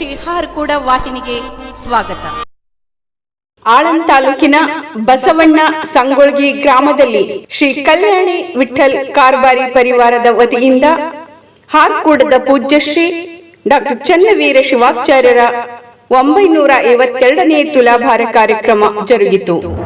ಶ್ರೀ ಹಾರ್ಕೂಡ ವಾಹಿನಿಗೆ ಸ್ವಾಗತ. ಆಳಂದ್ ತಾಲೂಕಿನ ಬಸವಣ್ಣ ಸಂಗೊಳ್ಗಿ ಗ್ರಾಮದಲ್ಲಿ ಶ್ರೀ ಕಲ್ಯಾಣಿ ವಿಠ್ಠಲ್ ಕಾರ್ಬಾರಿ ಪರಿವಾರದ ವತಿಯಿಂದ ಹಾರ್ಕೂಡದ ಪೂಜ್ಯ ಶ್ರೀ ಡಾಕ್ಟರ್ ಚನ್ನವೀರ ಶಿವಾಚಾರ್ಯರ 952ನೇ ತುಲಾಭಾರ ಕಾರ್ಯಕ್ರಮ ಜರುಗಿತು.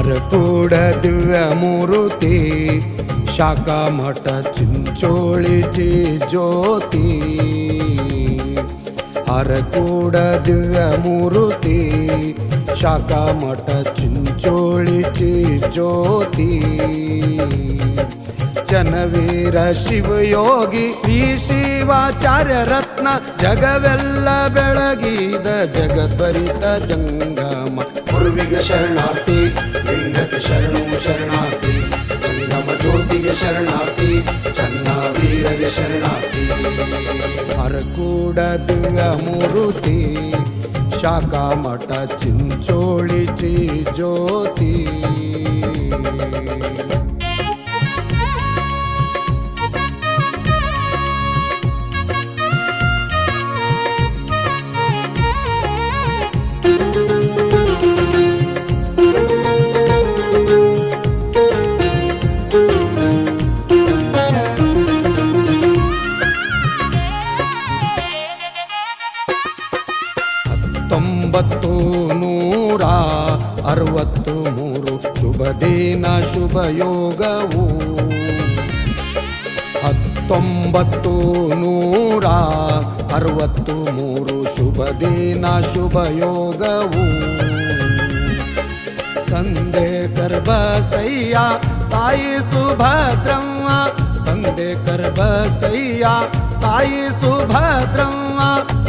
हरकूड दिव्य मूर्ती शाखा मठ चिंचोळीची ज्योती. हरकूड दिव्य मूर्ती शाखा मठ चिंचोळीची ज्योती. ಚನ್ನವೀರ ಶಿವಯೋಗಿ ಶ್ರೀ ಶಿವಾಚಾರ್ಯ ರತ್ನ ಜಗವೆಲ್ಲ ಬೆಳಗಿದ ಜಗದ್ಭರಿತ ಜಂಗಮ. ಗುರುವಿಗೆ ಶರಣಾರ್ಥಿ, ಲಿಂಗಕ್ಕೆ ಶರಣು ಶರಣಾರ್ಥಿ, ಜಂಗಮ ಜ್ಯೋತಿಗೆ ಶರಣಾರ್ಥಿ, ಚನ್ನವೀರಗೆ ಶರಣಾರ್ಥಿ. ಹರಕೂಡ ದಿವ್ಯ ಮೂರ್ತಿ ಶಾಖಾ ಮಠ ಚಿಂಚೋಳಿಚಿ ಜ್ಯೋತಿ. $1963 ಶುಭ ದಿನ ಶುಭ ಯೋಗವು. 1963 ಶುಭ ದಿನ ಶುಭ ಯೋಗವು. ತಂದೆ ಗರ್ಭಸಯ್ಯ ತಾಯಿ ಸುಭದ್ರವ್ವ, ತಂದೆ ಗರ್ಭಸಯ್ಯ ತಾಯಿ ಸುಭದ್ರವ್ವ,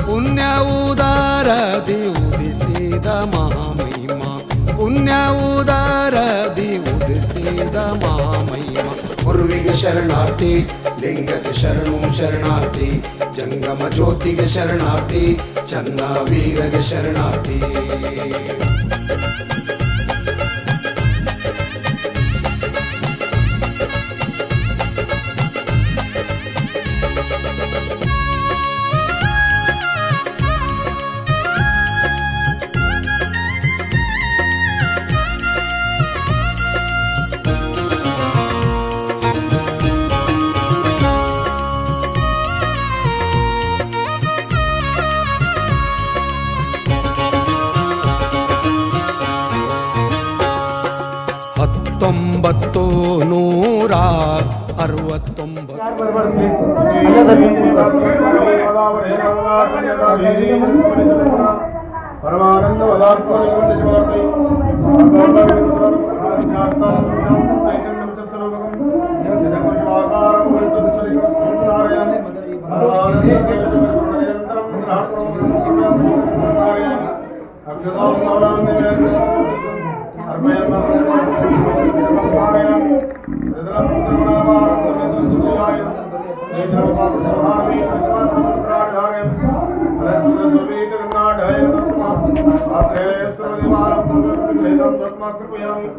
ಪುಣ್ಯ ಉದಾರದಿ ಉದಿಸಿದ ಮಹಾಮಹಿಮ, ಪುಣ್ಯ ಉದಾರದಿ ಉದಿಸಿದ ಮಹಾಮಹಿಮ. ಗುರುವಿಗೆ ಶರಣಾರ್ಥಿ, ಲಿಂಗಕ್ಕೆ ಶರಣು ಶರಣಾರ್ಥಿ, ಜಂಗಮ ಜ್ಯೋತಿಗೆ ಶರಣಾರ್ಥಿ, ಚನ್ನವೀರಗೆ ಶರಣಾರ್ಥಿ. परमानंद समर्पयामि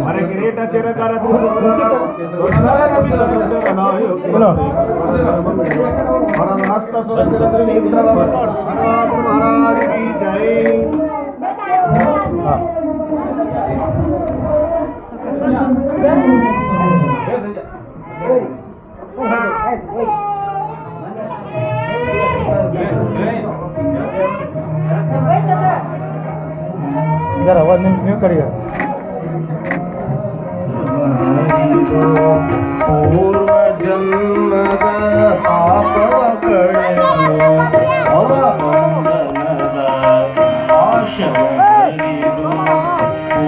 अरे ಕಿರೀಟ ಚಿರಕಾರ हस्त महाराज की जय। जरा ಒಂದು ನಿಮಿಷ ನೀವು ಕಡೆಗೆ पूर्व जन्मದ ಪಾಪವ ಕಳೆದು ಅವಬಂಧನದ ಆಶವ ಕಳೆದು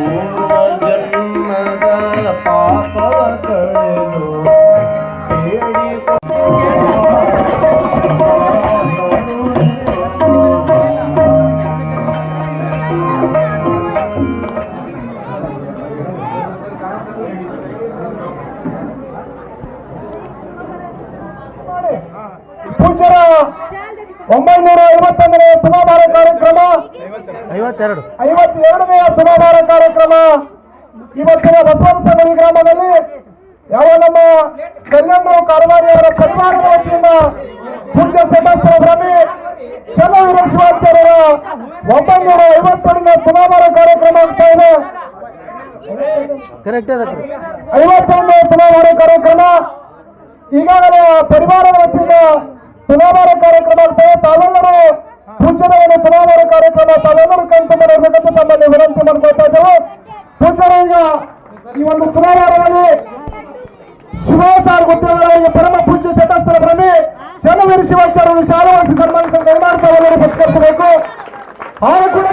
ಪೂರ್ವ ಜನ್ಮದ ಪಾಪವ ಕಳೆದು ಪೂಜ್ಯರ 951ನೇ ತುಲಾಭಾರ ಕಾರ್ಯಕ್ರಮ 52ನೇ ತುಲಾಭಾರ ಕಾರ್ಯಕ್ರಮ ಇವತ್ತಿನ ಬಸವನಸಂಗಡಿ ಗ್ರಾಮದಲ್ಲಿ ಯಾವ ನಮ್ಮ ಕಲ್ಯಾಣರಾವ್ ಕಾರವಾರಿಯವರ ಪರಿವಾರದ ವತಿಯಿಂದ ಪೂಜ್ಯ ಸದಸ್ಯರ ಭ್ರಮೆ ಚನ್ನವೀರ ಶಿವಾಚಾರ್ಯರ 952ನೇ ತುಲಾಭಾರ ಕಾರ್ಯಕ್ರಮ ಆಗ್ತಾ ಇದೆ. 51ನೇ ತುಲಾಭಾರ ಕಾರ್ಯಕ್ರಮ ಈಗಾಗಲೇ ಪರಿವಾರದ ವತಿಯಿಂದ ತುಲಾಭಾರ ಕಾರ್ಯಕ್ರಮ ಆಗ್ತದೆ. ತಾವೆಲ್ಲರೂ ಪೂಜ್ಯರನ್ನು ತುಲಾಭಾರ ಕಾರ್ಯಕ್ರಮ ತಾವೆಲ್ಲರೂ ಕೈಗೊಂಡಿರಬೇಕಂತ ತಮ್ಮಲ್ಲಿ ವಿನಂತಿ ಮಾಡ್ಕೊಳ್ತಾ ಇದ್ದೇವೆ. ಪೂಜ್ಯರು ಈಗ ಈ ಒಂದು ತುಲಾಭಾರದಲ್ಲಿ ಶಿವಾಚಾರ ಗುತ್ತಿಗೆಗಳಿಗೆ ಪರಮ ಪೂಜ್ಯ ಸದಸ್ಯರ ಭ್ರಮೆ ಚನ್ನವೀರ ಶಿವಾಚಾರ್ಯರು ಶಾಲವಾಸಿ ಸನ್ಮಾನಿಸಿದ ಕೈಮಾಡ್ತಾವೆಲ್ಲರೂ ಸತ್ಕರಿಸಬೇಕು. ಹಾಗೂ ಕೂಡ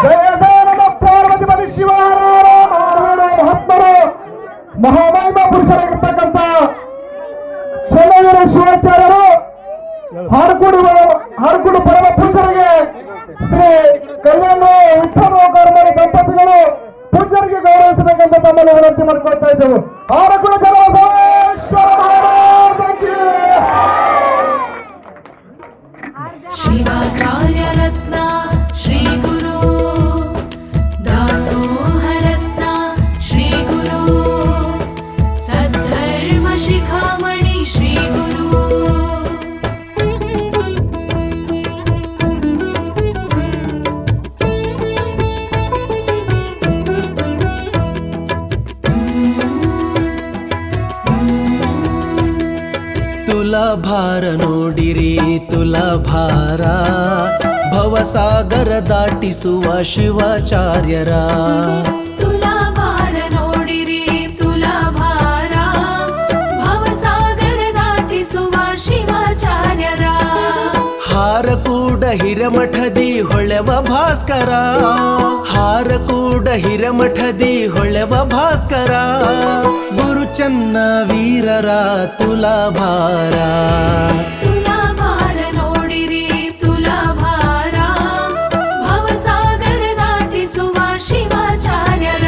ಜಯ ಜಯ ನಮ ಪಾರ್ವತಿ ಪತಿ ಶಿವಾರಾಮ ಮಹಾತ್ಮರು ಮಹಾಮಹಿಮ ಪುರುಷರಾಗಿರ್ತಕ್ಕಂಥ ಚನ್ನವೀರ ಶಿವಾಚಾರ್ಯರು ಹಾರಕೂಡು ಪರಮ ಪೂಜ್ಯರಿಗೆ ಶ್ರೀ ಕಲ್ಯಾಣ ವಿಠಲ ಕಾರವಾರಿ ದಂಪತಿಗಳು ಪೂಜ್ಯರಿಗೆ ಗೌರವಿಸಬೇಕಂತ ತಮ್ಮಲ್ಲಿ ವಿನಂತಿ ಮಾಡಿಕೊಳ್ತಾ ಇದ್ದೆವು. ಹಾರಕೂಡು ಬಸವೇಶ್ವರ ಮಹಾರಾಜರಿಗೆ ಶಿವಾಚಾರ್ಯ ರತ್ನ ಶ್ರೀ ಗುರು ದಾಸೋಹ ರತ್ನ ಶ್ರೀ ಗುರು ಸದ್ಧರ್ಮ ಶಿಖಾಮಣಿ ಶ್ರೀ ಗುರು ತುಲಾಭಾರ ನೋಡಿರಿ ತುಲಾಭಾರ ಭವಸಾಗರ ದಾಟಿಸುವ ಶಿವಾಚಾರ್ಯರ ತುಲಾಭಾರ ನೋಡಿರಿ ತುಲಾಭಾರ ಭವಸಾಗರ ದಾಟಿಸುವ ಶಿವಾಚಾರ್ಯರ ಹಾರಕೂಡ ಹಿರಮಠದಿ ಹೊಳೆವ ಭಾಸ್ಕರ ಹಾರಕೂಡ ಹಿರಮಠದಿ ಹೊಳೆವ ಭಾಸ್ಕರ ಗುರುಚನ್ನ ವೀರರ ತುಲಾಭಾರ ತುಲಾಭಾರ ನೋಡಿರಿ ತುಲಾಭಾರ ಭವಸಾಗರ ದಾಟಿಸುವ ಶಿವಾಚಾರ್ಯರ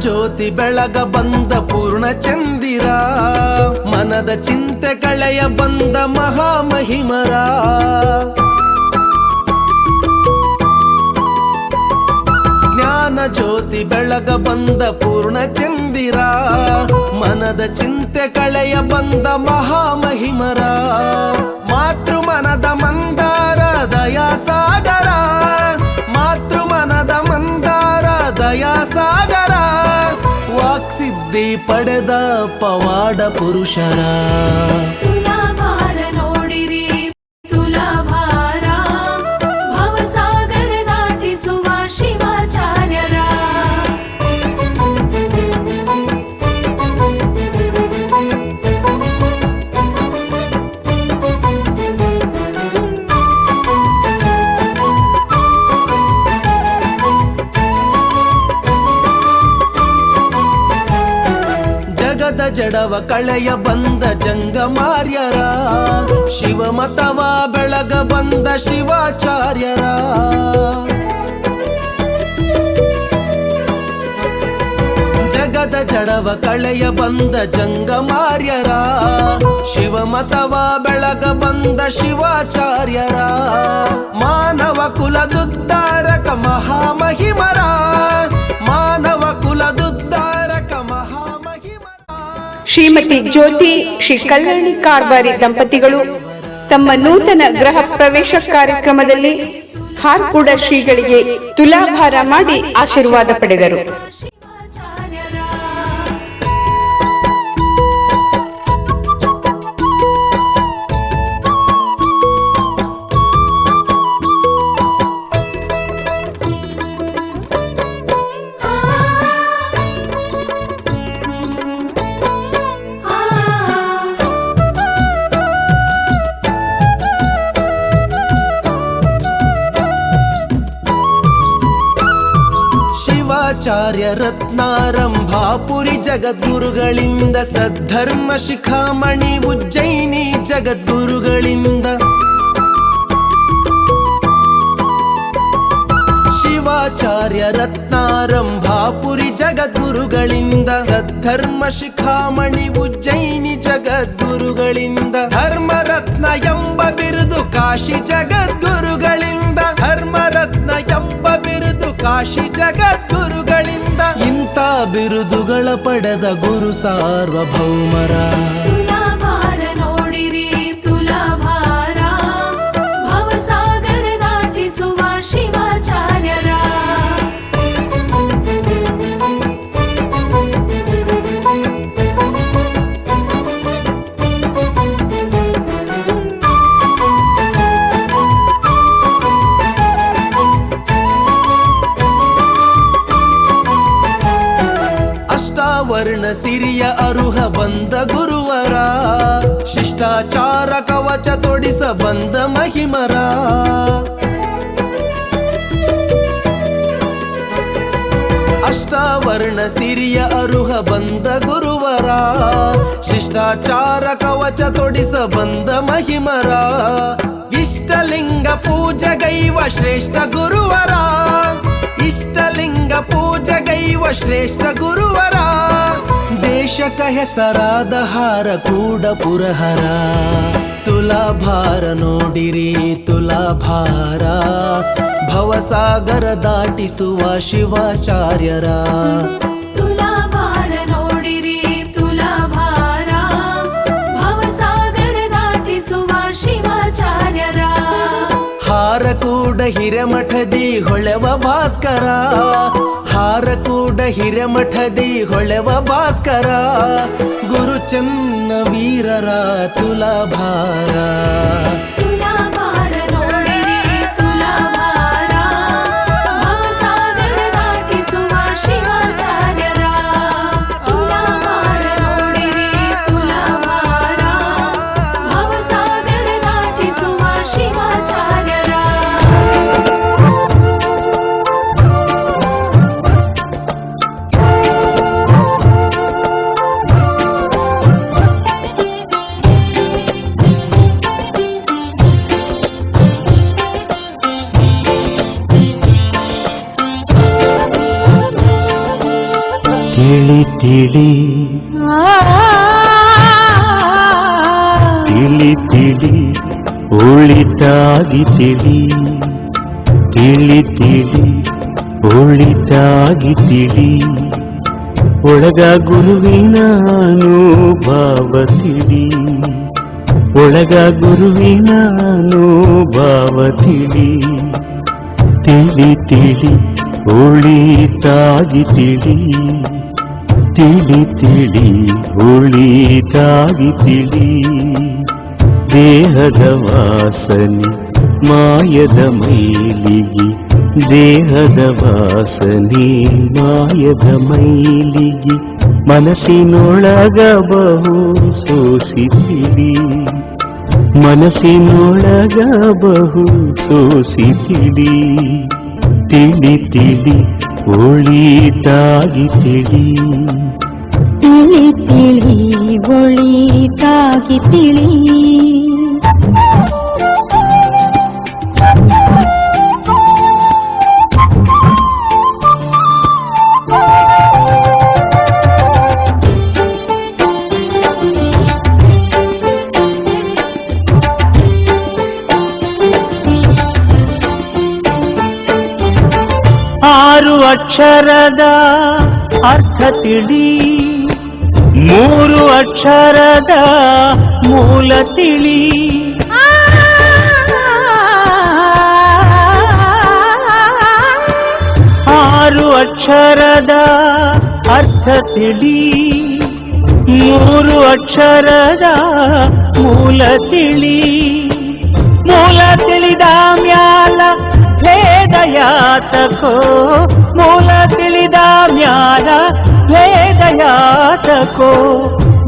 ಜ್ಯೋತಿ ಬೆಳಗ ಬಂದ ಪೂರ್ಣ ಚಂದಿರ ಮನದ ಚಿಂತೆ ಕಳೆಯ ಬಂದ ಮಹಾಮಹಿಮರ ಜ್ಞಾನ ಜ್ಯೋತಿ ಬೆಳಗ ಬಂದ ಪೂರ್ಣ ಚಂದಿರ ಮನದ ಚಿಂತೆ ಕಳೆಯ ಬಂದ ಮಹಾಮಹಿಮರ ಮಾತೃ ಮನದ ಮಂದಾರ ದಯಾ ಸಾಗರ ಮಾತೃ ಮನದ ಮಂದಾರ ದಯಾ ಸಾಗರ ವಾಕ್ಸಿದ್ಧ ಬುದ್ಧಿ ಪಡೆದ ಪವಾಡ ಪುರುಷರ ತುಲಾಭಾರ ನೋಡಿರಿ ತುಲಾಭಾರ ಭವಸಾಗರ ದಾಟಿಸುವ ಶಿವಾಚಾರ್ಯರ ಜಗದ ಜಡವ ಕಳೆಯ ಬಂದ ಜಂಗಮಾರ್ಯರ ಶಿವಮತವ ಬೆಳಗ ಬಂದ ಶಿವಾಚಾರ್ಯರ ಜಗದ ಜಡವ ಕಳೆಯ ಬಂದ ಜಂಗಮಾರ್ಯರ ಶಿವಮತವ ಬೆಳಗ ಬಂದ ಶಿವಾಚಾರ್ಯರ ಮಾನವ ಕುಲದುದ್ಧಾರಕ ಮಹಾಮಹಿಮರ ಮಾನವ ಕುಲದುದ್ಧಾರಕ ಮಹಾಮಹಿಮರ ಶ್ರೀಮತಿ ಜ್ಯೋತಿ ಶ್ರೀ ಕಲ್ಯಾಣಿ ಕಾರ್ಬಾರಿ ದಂಪತಿಗಳು ತಮ್ಮ ನೂತನ ಗೃಹ ಪ್ರವೇಶ ಕಾರ್ಯಕ್ರಮದಲ್ಲಿ ಹಾರ್ಕೂಡ ಶ್ರೀಗಳಿಗೆ ತುಲಾಭಾರ ಮಾಡಿ ಆಶೀರ್ವಾದ ಪಡೆದರು. ಶಿವಾಚಾರ್ಯರ ಶಿವಾಚಾರ್ಯ ರತ್ನಾರಂಭಾಪುರಿ ಜಗದ್ಗುರುಗಳಿಂದ ಸದ್ಧರ್ಮ ಶಿಖಾಮಣಿ ಉಜ್ಜಯಿನಿ ಜಗದ್ಗುರುಗಳಿಂದ ಶಿವಾಚಾರ್ಯ ರತ್ನಾರಂಭಾಪುರಿ ಜಗದ್ಗುರುಗಳಿಂದ ಸದ್ಧರ್ಮ ಶಿಖಾಮಣಿ ಉಜ್ಜಯಿನಿ ಜಗದ್ಗುರುಗಳಿಂದ ಧರ್ಮರತ್ನ ಎಂಬ ಬಿರುದು ಕಾಶಿ ಜಗದ್ಗುರುಗಳಿಂದ ಧರ್ಮರತ್ನ ಎಂಬ ಬಿರುದು ಕಾಶಿ ಜಗದ್ಗುರುಗಳಿಂದ ಇಂಥ ಬಿರುದುಗಳ ಪಡೆದ ಗುರು ಸಾರ್ವಭೌಮರ ತುಲಾಭಾರ ನೋಡಿರಿ ತುಲಾಭಾರ ಭವಸಾಗರ ದಾಟಿಸುವ ಶಿವಾಚಾರ್ಯರ ಅಷ್ಟಾವರ್ಣ ಸಿರಿಯ ಅರುಹ ಬಂದ ಗುರುವರ ಶಿಷ್ಟಾಚಾರ ಕವಚ ತೊಡಿಸ ಬಂದ ಮಹಿಮರ ಅಷ್ಟಾವರ್ಣ ಸಿರಿಯ ಅರುಹ ಬಂದ ಗುರುವರ ಶಿಷ್ಟಾಚಾರ ಕವಚ ತೊಡಿಸ ಬಂದ ಮಹಿಮರ ಇಷ್ಟಲಿಂಗ ಪೂಜೆಗೈವ ಶ್ರೇಷ್ಠ ಗುರುವರ ಇಷ್ಟಲಿಂಗ ಪೂಜೆಗೈವ ಶ್ರೇಷ್ಠ ಗುರುವರ ದೇಶಕ ಹೆಸರಾದ ಹಾರ ಕೂಡ ಪುರಹರ ತುಲಾಭಾರ ನೋಡಿರಿ ತುಲಾಭಾರ ಭವಸಾಗರ ದಾಟಿಸುವ ಶಿವಾಚಾರ್ಯರ ತುಲಾಭಾರ ನೋಡಿರಿ ತುಲಾಭಾರ ಭವಸಾಗರ ದಾಟಿಸುವ ಶಿವಾಚಾರ್ಯರ ಹಾರ ಕೂಡ ಹಿರೇಮಠದಿ ಹೊಳೆವ ಭಾಸ್ಕರ ಹಾರ ಕೂಡ ಹಿರೇಮಠದಿ ಹೊಳೆವ ಭಾಸ್ಕರ ಗುರು ಚನ್ನ ವೀರರ ತುಲಾಭಾರ ತುಲಾಭಾರ ನೋಡಿರಿ ತುಲಾಭಾರ ಭವಸಾಗರ ದಾಟಿಸುವ ಶಿವಾಚಾರ್ಯರ ತುಲಾಭಾರ ನೋಡಿರಿ ತುಲಾಭಾರ ಭವಸಾಗರ ದಾಟಿಸುವ ಶಿವಾಚಾರ್ಯರ ತಿಳಿ ತಿಳಿ ತಿಳಿ ತಿಳಿ ಒಳಿತಾಗಿ ತಿಳಿ ತಿಳಿ ತಿಳಿ ಒಳಿತಾಗಿ ತಿಳಿ ಒಳಗ ಗುರುವಿನ ಅನುಭವ ತಿಳಿ ಒಳಗ ಗುರುವಿನ ಅನುಭವ ತಿಳಿ ತಿಳಿ ತಿಳಿ ಒಳಿತಾಗಿ ತಿಳಿ ತಿಳಿ ತಿಳಿ ಉಳಿದಾಗಿ ತಿಳಿ ದೇಹದ ವಾಸನೆ ಮಾಯದ ಮೈಲಿಗೆ ದೇಹದ ವಾಸನೆ ಮಾಯದ ಮೈಲಿಗೆ ಮನಸ್ಸಿನೊಳಗ ಬಹು ಸೋಸಿತಿಳಿ ಮನಸ್ಸಿನೊಳಗ ಬಹು ಸೋಸಿತಿಳಿ ತಿಳಿ ತಿಳಿ ಒಳಿತಾಗಿ ತಿಳಿ ತಿಳಿ ತಿಳಿ ಒಳಿತಾಗಿ ತಿಳಿ ಆರು ಅಕ್ಷರದ ಅರ್ಥ ತಿಳಿ ಮೂರು ಅಕ್ಷರದ ಮೂಲ ತಿಳಿ ಆರು ಅಕ್ಷರದ ಅರ್ಥ ತಿಳಿ ಮೂರು ಅಕ್ಷರದ ಮೂಲ ತಿಳಿ ಮೂಲ ತಿಳಿದ ಮ್ಯಾಲ ಭೇದ ಯಾತಕೋ ಮೂಲ ತಿಳಿದ ಮ್ಯಾಲ ಭೇದ ಯಾತಕೋ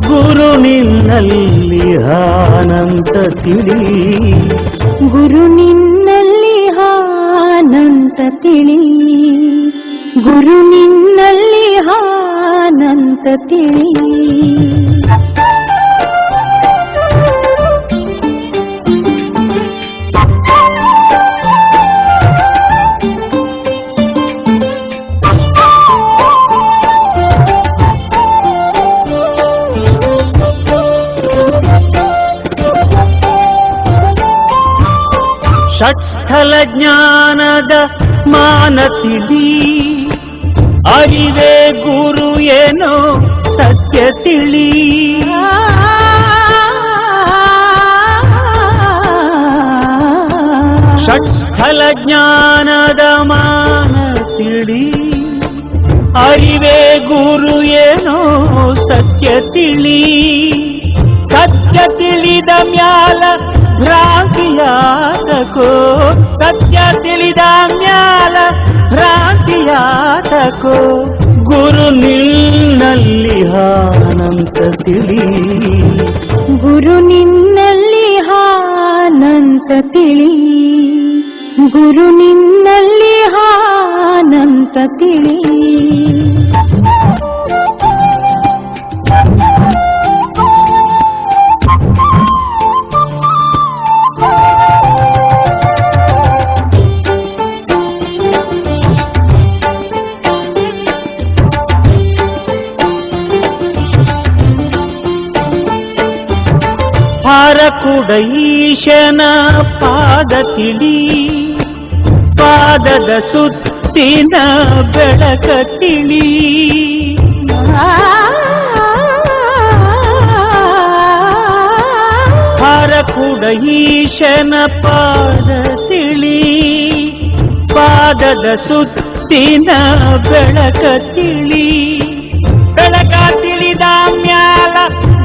ಗುರು ನಿನ್ನಲ್ಲಿ ಆನಂದ ತಿಳಿ ಗುರು ನಿನ್ನಲ್ಲಿ ಆನಂದ ತಿಳಿ ಗುರು ನಿನ್ನಲ್ಲಿ ಆನಂದ ತಿಳಿ ಷಟ್ಸ್ಥಲ ಜ್ಞಾನದ ಮಾನ ತಿಳಿ ಅರಿವೇ ಗುರು ಏನೋ ಸತ್ಯ ತಿಳಿ ಷಟ್ಸ್ಥಲ ಜ್ಞಾನದ ಮಾನ ತಿಳಿ ಅರಿವೇ ಗುರು ಏನೋ ಸತ್ಯ ತಿಳಿ ಸತ್ಯ ತಿಳಿದ ಮ್ಯಾಲ ಭ್ರಾಂತಿಯಾತಕೋ ಸತ್ಯ ತಿಳಿದ ಮ್ಯಾಲ ಭ್ರಾಂತಿಯಾತಕೋ ಗುರು ನಿನ್ನಲ್ಲಿ ಆನಂದ ತಿಳಿ ಗುರು ನಿನ್ನಲ್ಲಿ ಆನಂದ ತಿಳಿ ಗುರು ನಿನ್ನಲ್ಲಿ ಆನಂದ ತಿಳಿ ಹಾರಕೂಡ ಈಶನ ಪಾದ ತಿಳಿ ಪಾದದ ಸುತ್ತಿನ ಬೆಳಕ ತಿಳಿ ಹಾರಕೂಡ ಈಶನ ಪಾದ ತಿಳಿ ಪಾದದ ಸುತ್ತಿನ ಬೆಳಕ ತಿಳಿ ಬೆಳಕ ತಿಳಿದ ಮ್ಯಾಲ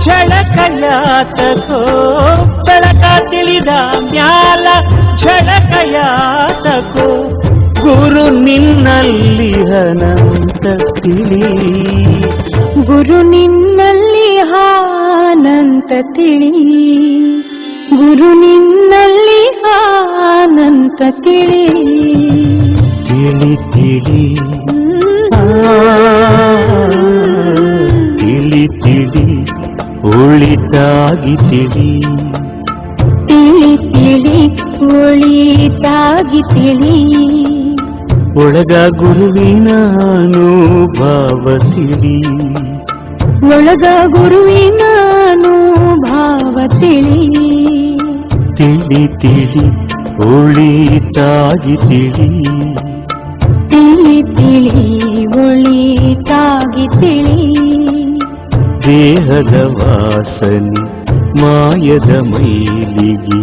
ಝಳಕಯಾತಕೋ ಬೆಳಕ ತಿಳಿದ ಮ್ಯಾಲ ಝಳಕಯಾತಕೋ ಗುರು ನಿನ್ನಲ್ಲಿ ಅನಂತ ತಿಳಿ ಗುರು ನಿನ್ನಲ್ಲಿ ಆನಂದ ತಿಳಿ ಗುರು ನಿನ್ನಲ್ಲಿ ಆನಂದ ತಿಳಿ ತಿಳಿ ತಿಳಿ ತಿಳಿ ತಿಳಿ ಒಳಿತಾಗಿ ತಿಳಿ ತಿಳಿ ತಿಳಿ ಒಳಿತಾಗಿ ತಿಳಿ ಒಳಗ ಗುರುವಿನ ಅನುಭವ ತಿಳಿ ಒಳಗ ಗುರುವಿನ ಅನುಭವ ತಿಳಿ ತಿಳಿ ತಿಳಿ ಒಳಿತಾಗಿ ತಿಳಿ ತಿಳಿ ತಿಳಿ ಒಳಿತಾಗಿ ತಿಳಿ ದೇಹದ ವಾಸನೆ ಮಾಯದ ಮೈಲಿಗೆ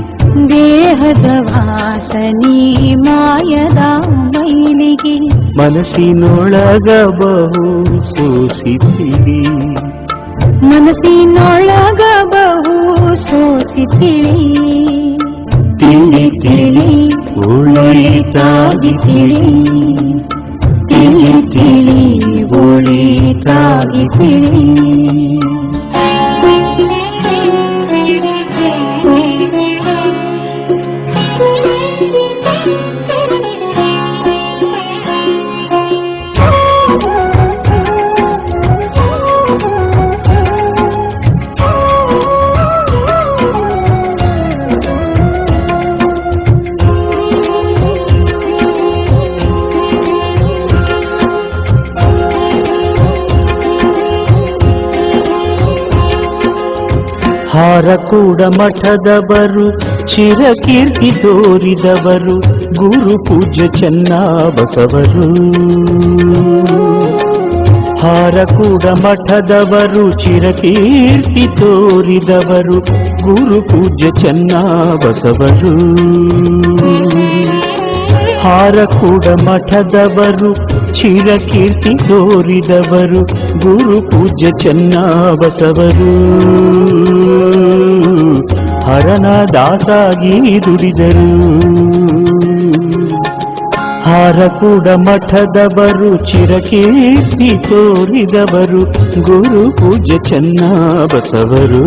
ದೇಹದ ವಾಸನೆ ಮಾಯದ ಮೈಲಿಗೆ ಮನಸ್ಸಿನೊಳಗ ಬಹು ಸೋಸಿತಿಳಿ ತಿಳಿ ಮನಸ್ಸಿನೊಳಗ ಬಹು ಸೋಸಿ ತಿಳಿ ತಿಳಿ ತಿಳಿ ಒಳಿತಾಗಿ ತಿಳಿ ತಿಳಿ ತಿಳಿ ಒಳಿತಾಗಿ ತಿಳಿ ಹಾರಕೂಡ ಮಠದವರು ಚಿರಕೀರ್ತಿ ತೋರಿದವರು ಗುರು ಪೂಜ್ಯ ಚೆನ್ನಬಸವರು. ಹಾರಕೂಡ ಮಠದವರು ಚಿರಕೀರ್ತಿ ತೋರಿದವರು ಗುರು ಪೂಜ್ಯ ಚೆನ್ನಬಸವರು. ಹಾರಕೂಡ ಮಠದವರು ಚಿರಕೀರ್ತಿ ತೋರಿದವರು ಗುರು ಪೂಜ್ಯ ಚೆನ್ನಬಸವರು. ಹರನ ದಾಸಾಗಿ ದುಡಿದರು. ಹಾರಕೂಡ ಮಠದವರು ಚಿರಕೀರ್ತಿ ತೋರಿದವರು ಗುರು ಪೂಜ್ಯ ಚೆನ್ನಬಸವರು.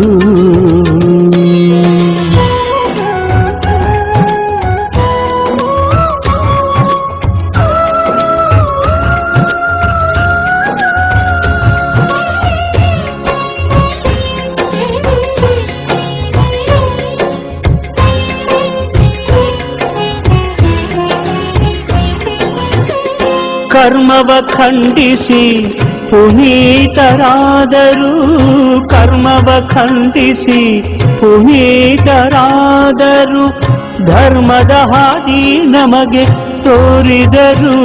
ಕರ್ಮವ ಖಂಡಿಸಿ ಪುನೀತರಾದರು. ಕರ್ಮವ ಖಂಡಿಸಿ ಪುನೀತರಾದರು. ಧರ್ಮದ ಹಾದಿ ನಮಗೆ ತೋರಿದರು.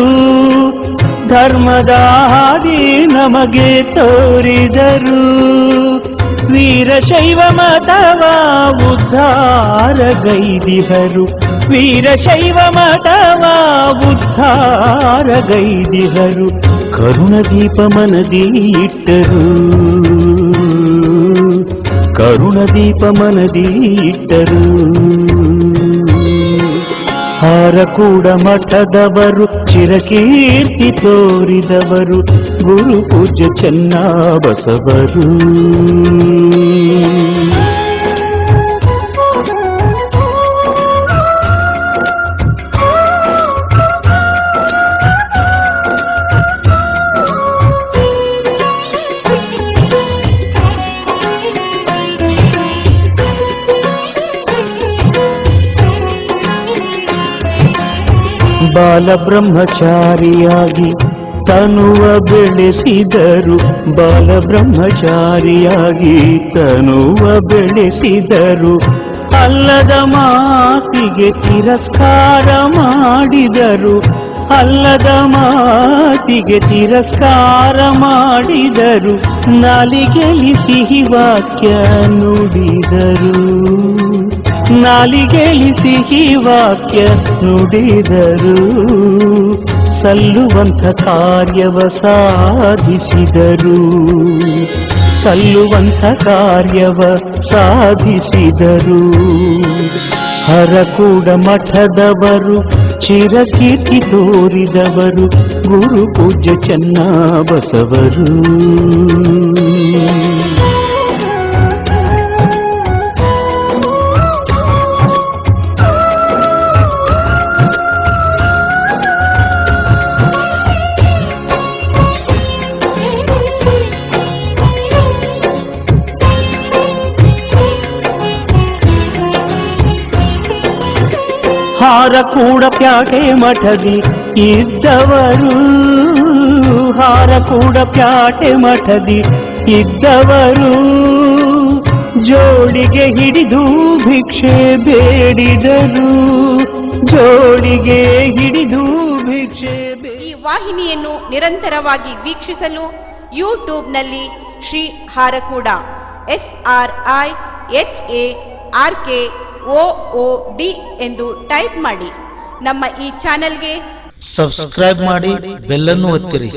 ಧರ್ಮದ ಹಾದಿ ನಮಗೆ ತೋರಿದರು. ವೀರಶೈವ ಮತವ ಉದ್ಧಾರಗೈದಿಹರು. ವೀರಶೈವ ಮತವ ಉದ್ಧಾರಗೈದಿಹರು. ಕರುಣದೀಪ ಮನದಿ ಇಟ್ಟರು. ಕರುಣದೀಪ ಮನದಿ ಇಟ್ಟರು. ಹಾರಕೂಡ ಮಠದವರು ಚಿರಕೀರ್ತಿ ತೋರಿದವರು ಗುರು ಪೂಜ್ಯ ಚೆನ್ನಬಸವರು. ಬಾಲಬ್ರಹ್ಮಚಾರಿಯಾಗಿ ತನುವ ಬೆಳೆಸಿದರು. ಬಾಲಬ್ರಹ್ಮಚಾರಿಯಾಗಿ ತನುವ ಬೆಳೆಸಿದರು. ಅಲ್ಲದ ಮಾತಿಗೆ ತಿರಸ್ಕಾರ ಮಾಡಿದರು. ಅಲ್ಲದ ಮಾತಿಗೆ ತಿರಸ್ಕಾರ ಮಾಡಿದರು. ನಾಲಿಗೆಯಲ್ಲಿ ಸಿಹಿ ವಾಕ್ಯ ನುಡಿದರು. ನಾಲಿಗೆಯಲ್ಲಿ ಸಿಹಿ ವಾಕ್ಯ ನುಡಿದರು. ಸಲ್ಲುವಂಥ ಕಾರ್ಯವ ಸಾಧಿಸಿದರು. ಸಲ್ಲುವಂಥ ಕಾರ್ಯವ ಸಾಧಿಸಿದರು. ಹರಕೂಡ ಮಠದವರು ಚಿರಕೀರ್ತಿ ತೋರಿದವರು ಗುರು ಪೂಜ್ಯ ಚೆನ್ನಬಸವರು. ಹಾರಕೂಡ ಪ್ಯಾಟೆ ಮಠದಿ ಇದ್ದವರು. ಹಾರಕೂಡ ಪ್ಯಾಟೆ ಮಠದಿ ಇದ್ದವರು. ಜೋಡಿಗೆ ಹಿಡಿದು ಭಿಕ್ಷೆ ಬೇಡಿದರು. ಜೋಡಿಗೆ ಹಿಡಿದು ಭಿಕ್ಷೆ ಈ ವಾಹಿನಿಯನ್ನು ನಿರಂತರವಾಗಿ ವೀಕ್ಷಿಸಲು ಯೂಟ್ಯೂಬ್ನಲ್ಲಿ ಶ್ರೀ ಹಾರಕೂಡ SRIHARKOOD ಎಂದು ಟೈಪ್ ಮಾಡಿ. ನಮ್ಮ ಈ ಚಾನೆಲ್ಗೆ ಸಬ್ಸ್ಕ್ರೈಬ್ ಮಾಡಿ, ಬೆಲ್ ಅನ್ನು ಒತ್ತಿರಿ.